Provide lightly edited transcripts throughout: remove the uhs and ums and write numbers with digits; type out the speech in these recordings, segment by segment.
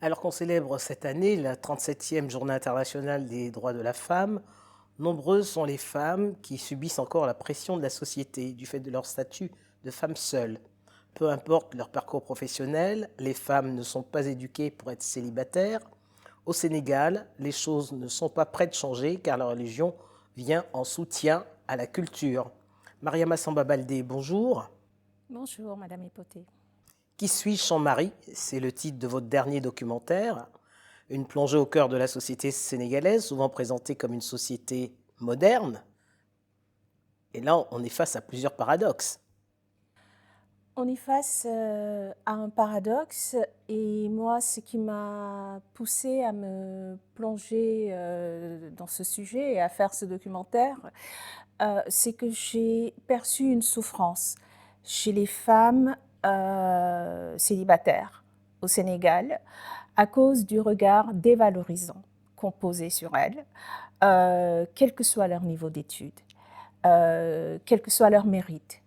Alors qu'on célèbre cette année la 37e Journée internationale des droits de la femme, nombreuses sont les femmes qui subissent encore la pression de la société du fait de leur statut de femme seule. Peu importe leur parcours professionnel, les femmes ne sont pas éduquées pour être célibataires. Au Sénégal, les choses ne sont pas près de changer car la religion vient en soutien à la culture. Mariama Samba Baldé, bonjour. Bonjour, Madame Hipoté. Qui suis-je sans mari? C'est le titre de votre dernier documentaire. Une plongée au cœur de la société sénégalaise, souvent présentée comme une société moderne. Et là, on est face à plusieurs paradoxes. On est face à un paradoxe et moi, ce qui m'a poussée à me plonger dans ce sujet et à faire ce documentaire, c'est que j'ai perçu une souffrance chez les femmes célibataires au Sénégal à cause du regard dévalorisant qu'on posait sur elles, quel que soit leur niveau d'études, quel que soit leur mérite.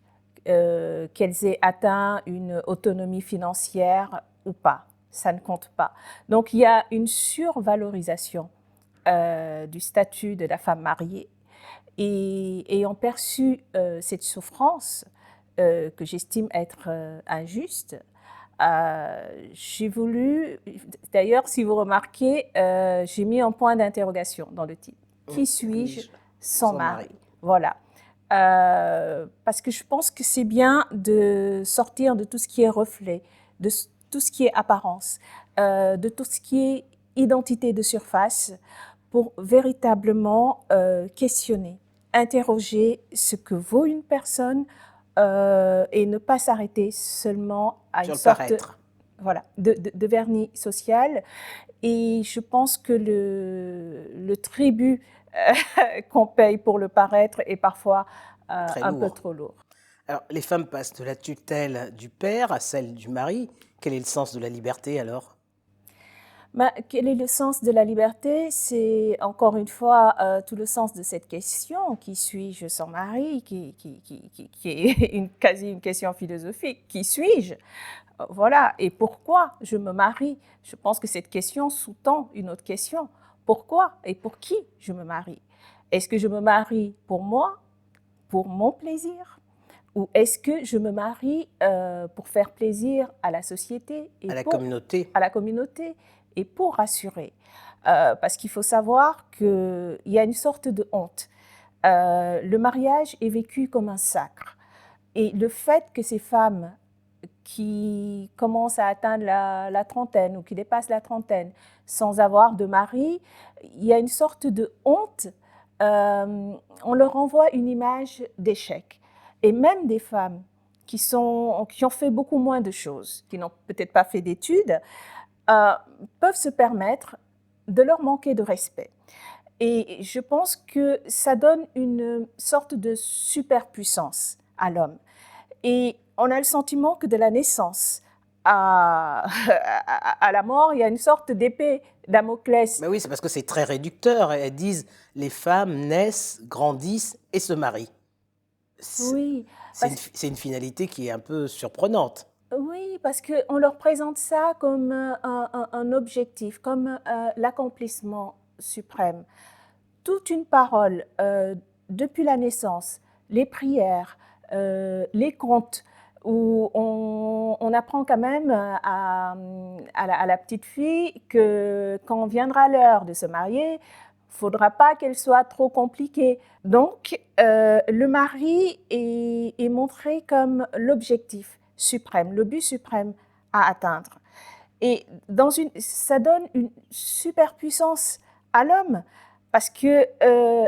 Qu'elles aient atteint une autonomie financière ou pas, ça ne compte pas. Donc il y a une survalorisation du statut de la femme mariée et ayant perçu cette souffrance que j'estime être injuste, j'ai voulu, d'ailleurs si vous remarquez, j'ai mis un point d'interrogation dans le titre. Qui suis-je sans mari? Voilà. Parce que je pense que c'est bien de sortir de tout ce qui est reflet, de tout ce qui est apparence, de tout ce qui est identité de surface, pour véritablement questionner, interroger ce que vaut une personne et ne pas s'arrêter seulement à une sorte voilà, de vernis social. Et je pense que le tribut qu'on paye pour le paraître est parfois un peu trop lourd. Alors, les femmes passent de la tutelle du père à celle du mari. Quel est le sens de la liberté alors? Quel est le sens de la liberté? C'est encore une fois tout le sens de cette question. Qui suis-je sans mari? Qui est quasi une question philosophique. Qui suis-je? Voilà. Et pourquoi je me marie? Je pense que cette question sous-tend une autre question. Pourquoi et pour qui je me marie? Est-ce que je me marie pour moi, pour mon plaisir? Ou est-ce que je me marie pour faire plaisir à la société et à la communauté et pour rassurer? Parce qu'il faut savoir qu'il y a une sorte de honte. Le mariage est vécu comme un sacre. Et le fait que ces femmes qui commencent à atteindre la trentaine ou qui dépassent la trentaine sans avoir de mari, il y a une sorte de honte. On leur envoie une image d'échec. Et même des femmes qui ont fait beaucoup moins de choses, qui n'ont peut-être pas fait d'études, peuvent se permettre de leur manquer de respect. Et je pense que ça donne une sorte de superpuissance à l'homme. Et on a le sentiment que de la naissance à la mort, il y a une sorte d'épée Damoclès. Mais oui, c'est parce que c'est très réducteur. Elles disent les femmes naissent, grandissent et se marient. Oui. C'est une finalité qui est un peu surprenante. Oui, parce qu'on leur présente ça comme un objectif, comme l'accomplissement suprême. Toute une parole, depuis la naissance, les prières, les contes, où on apprend quand même à la petite fille que quand viendra l'heure de se marier, il ne faudra pas qu'elle soit trop compliquée. Donc, le mari est montré comme l'objectif suprême, le but suprême à atteindre. Et ça donne une superpuissance à l'homme, parce que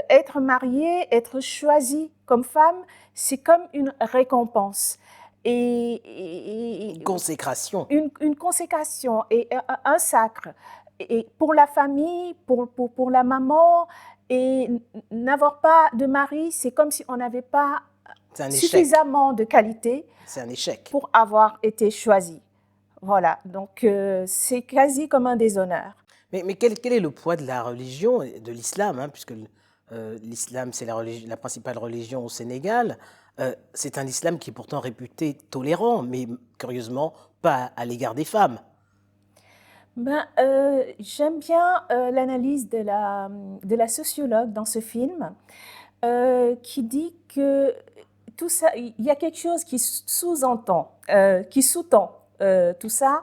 être mariée, être choisie comme femme, c'est comme une récompense. Une consécration. Une consécration et un sacre. Et pour la famille, pour la maman, et n'avoir pas de mari, c'est comme si on n'avait pas suffisamment de qualité pour avoir été choisi. Voilà, donc c'est quasi comme un déshonneur. Mais quel est le poids de la religion, de l'islam, hein, puisque l'islam c'est la principale religion au Sénégal. C'est un islam qui est pourtant réputé tolérant, mais curieusement pas à l'égard des femmes. J'aime bien l'analyse de la sociologue dans ce film qui dit que tout ça, il y a quelque chose qui sous-entend, qui sous-tend tout ça,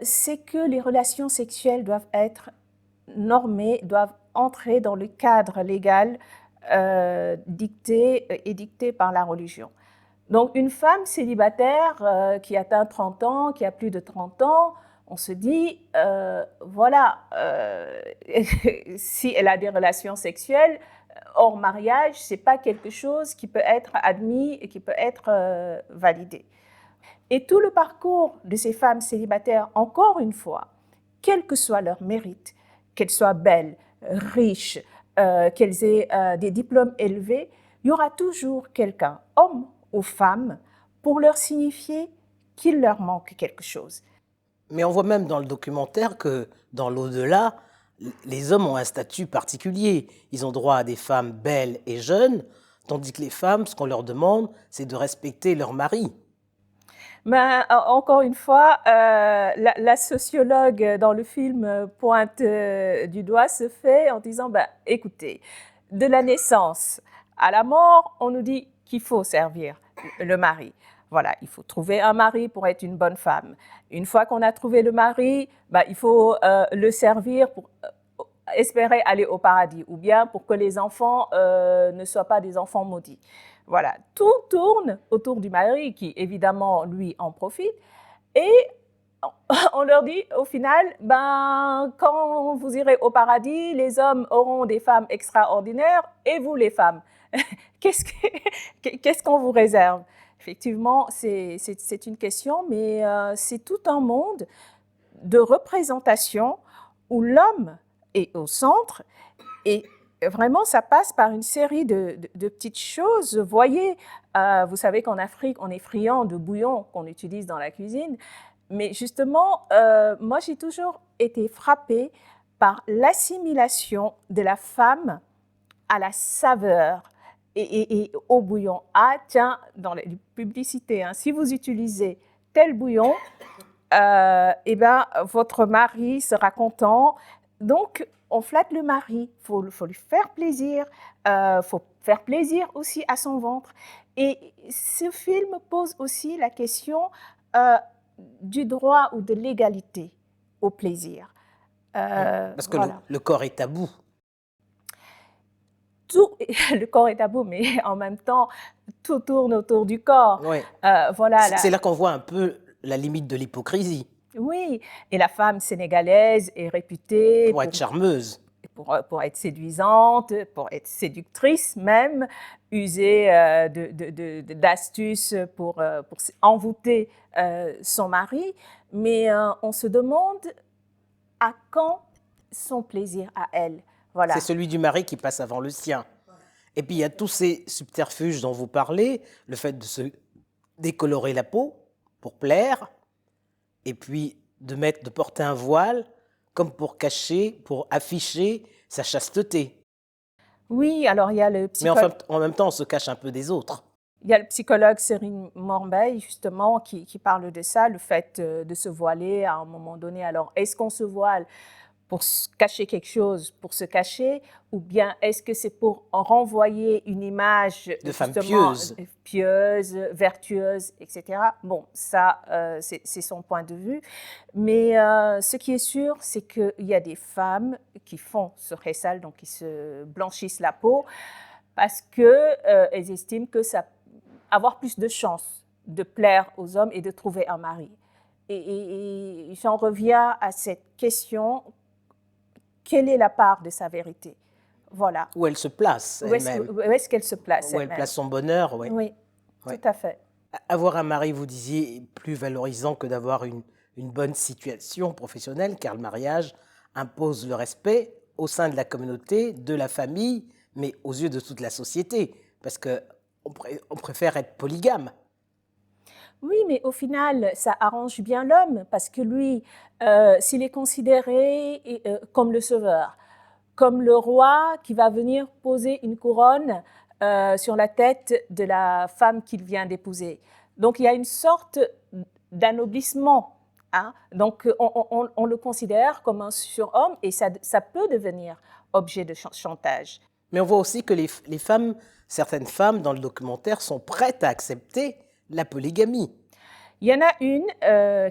c'est que les relations sexuelles doivent être normées, doivent entrer dans le cadre légal dicté par la religion. Donc une femme célibataire qui atteint 30 ans, qui a plus de 30 ans, on se dit, si elle a des relations sexuelles hors mariage, ce n'est pas quelque chose qui peut être admis et qui peut être validé. Et tout le parcours de ces femmes célibataires, encore une fois, quel que soit leur mérite, qu'elles soient belles, riches, qu'elles aient des diplômes élevés, il y aura toujours quelqu'un, homme ou femme, pour leur signifier qu'il leur manque quelque chose. Mais on voit même dans le documentaire que dans l'au-delà, les hommes ont un statut particulier. Ils ont droit à des femmes belles et jeunes, tandis que les femmes, ce qu'on leur demande, c'est de respecter leur mari. Encore une fois, la sociologue dans le film pointe du doigt ce fait en disant, écoutez, de la naissance à la mort, on nous dit qu'il faut servir le mari. Voilà, il faut trouver un mari pour être une bonne femme. Une fois qu'on a trouvé le mari, il faut le servir pour espérer aller au paradis, ou bien pour que les enfants ne soient pas des enfants maudits. Voilà, tout tourne autour du mari qui, évidemment, lui, en profite. Et on leur dit, au final, quand vous irez au paradis, les hommes auront des femmes extraordinaires, et vous, les femmes, qu'est-ce qu'on vous réserve? Effectivement, c'est une question, mais c'est tout un monde de représentation où l'homme est au centre et vraiment, ça passe par une série de petites choses. Voyez, vous savez qu'en Afrique, on est friand de bouillon qu'on utilise dans la cuisine. Mais justement, moi, j'ai toujours été frappée par l'assimilation de la femme à la saveur et au bouillon. Ah, tiens, dans les publicités, si vous utilisez tel bouillon, votre mari sera content. Donc, on flatte le mari, il faut lui faire plaisir, faut faire plaisir aussi à son ventre. Et ce film pose aussi la question du droit ou de l'égalité au plaisir. Parce que le corps est tabou. Le corps est tabou, mais en même temps, tout tourne autour du corps. Oui. C'est là qu'on voit un peu la limite de l'hypocrisie. Oui, et la femme sénégalaise est réputée pour être charmeuse, pour être séduisante, pour être séductrice même, user d'astuces pour envoûter son mari. Mais on se demande à quand son plaisir à elle. Voilà. C'est celui du mari qui passe avant le sien. Et puis il y a tous ces subterfuges dont vous parlez, le fait de se décolorer la peau pour plaire, et puis de porter un voile comme pour cacher, pour afficher sa chasteté. Oui, alors il y a le psychologue... Mais en même temps, on se cache un peu des autres. Il y a le psychologue Cyril Morbeil, justement, qui parle de ça, le fait de se voiler à un moment donné. Alors, est-ce qu'on se voile pour cacher quelque chose, pour se cacher, ou bien est-ce que c'est pour renvoyer une image de femme pieuse, vertueuse, etc. Bon, ça, c'est son point de vue. Mais ce qui est sûr, c'est qu'il y a des femmes qui font ce khessal, donc qui se blanchissent la peau, parce qu'elles estiment que ça avoir plus de chances de plaire aux hommes et de trouver un mari. Et j'en reviens à cette question, quelle est la part de sa vérité? Voilà. Où elle se place elle-même. Où est-ce qu'elle se place elle-même? Où elle place son bonheur, oui. Oui, tout à fait. Avoir un mari, vous disiez, est plus valorisant que d'avoir une bonne situation professionnelle, car le mariage impose le respect au sein de la communauté, de la famille, mais aux yeux de toute la société, parce qu'on préfère être polygame. Oui, mais au final, ça arrange bien l'homme, parce que lui, s'il est considéré comme le sauveur, comme le roi qui va venir poser une couronne sur la tête de la femme qu'il vient d'épouser. Donc il y a une sorte d'anoblissement hein. Donc, on le considère comme un surhomme et ça peut devenir objet de chantage. Mais on voit aussi que les femmes, certaines femmes dans le documentaire sont prêtes à accepter la polygamie. Il y en a une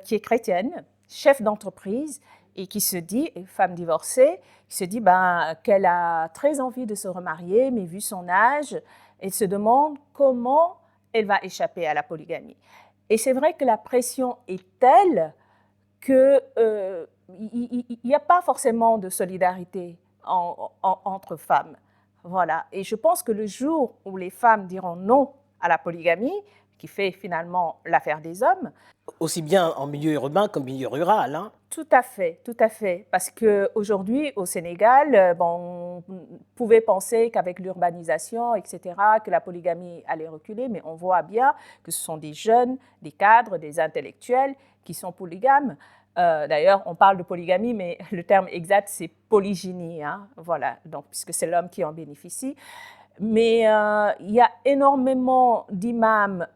qui est chrétienne, chef d'entreprise, et qui se dit, une femme divorcée, qui se dit qu'elle a très envie de se remarier, mais vu son âge, elle se demande comment elle va échapper à la polygamie. Et c'est vrai que la pression est telle qu'il n'y a pas forcément de solidarité entre femmes. Voilà. Et je pense que le jour où les femmes diront non à la polygamie, qui fait finalement l'affaire des hommes. Aussi bien en milieu urbain qu'en milieu rural. Hein. Tout à fait, tout à fait. Parce qu'aujourd'hui, au Sénégal, on pouvait penser qu'avec l'urbanisation, etc., que la polygamie allait reculer, mais on voit bien que ce sont des jeunes, des cadres, des intellectuels qui sont polygames. D'ailleurs, on parle de polygamie, mais le terme exact, c'est polygynie. Hein, voilà, donc, puisque c'est l'homme qui en bénéficie. Mais il y a énormément d'imams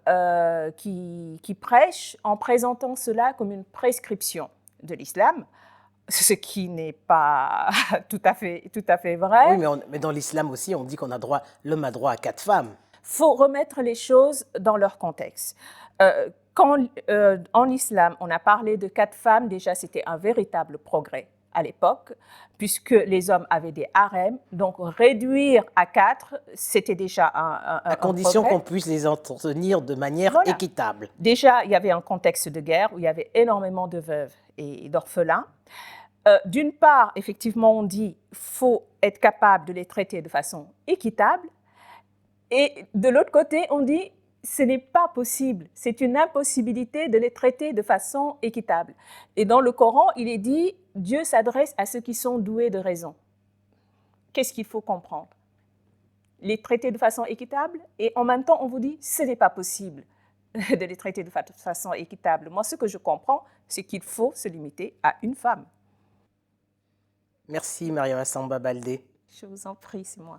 qui prêchent en présentant cela comme une prescription de l'islam, ce qui n'est pas tout à fait vrai. Oui, mais dans l'islam aussi, on dit qu'on a droit, l'homme a droit à 4 femmes. Il faut remettre les choses dans leur contexte. Quand en islam, on a parlé de 4 femmes, déjà c'était un véritable progrès à l'époque, puisque les hommes avaient des harems. Donc, réduire à 4, c'était déjà un à condition qu'on puisse les entretenir de manière équitable. Déjà, il y avait un contexte de guerre où il y avait énormément de veuves et d'orphelins. D'une part, effectivement, on dit qu'il faut être capable de les traiter de façon équitable. Et de l'autre côté, on dit ce n'est pas possible, c'est une impossibilité de les traiter de façon équitable. Et dans le Coran, il est dit Dieu s'adresse à ceux qui sont doués de raison. Qu'est-ce qu'il faut comprendre? Les traiter de façon équitable, et en même temps, on vous dit ce n'est pas possible de les traiter de façon équitable. Moi, ce que je comprends, c'est qu'il faut se limiter à une femme. Merci, Mariama Samba Baldé. Je vous en prie, c'est moi.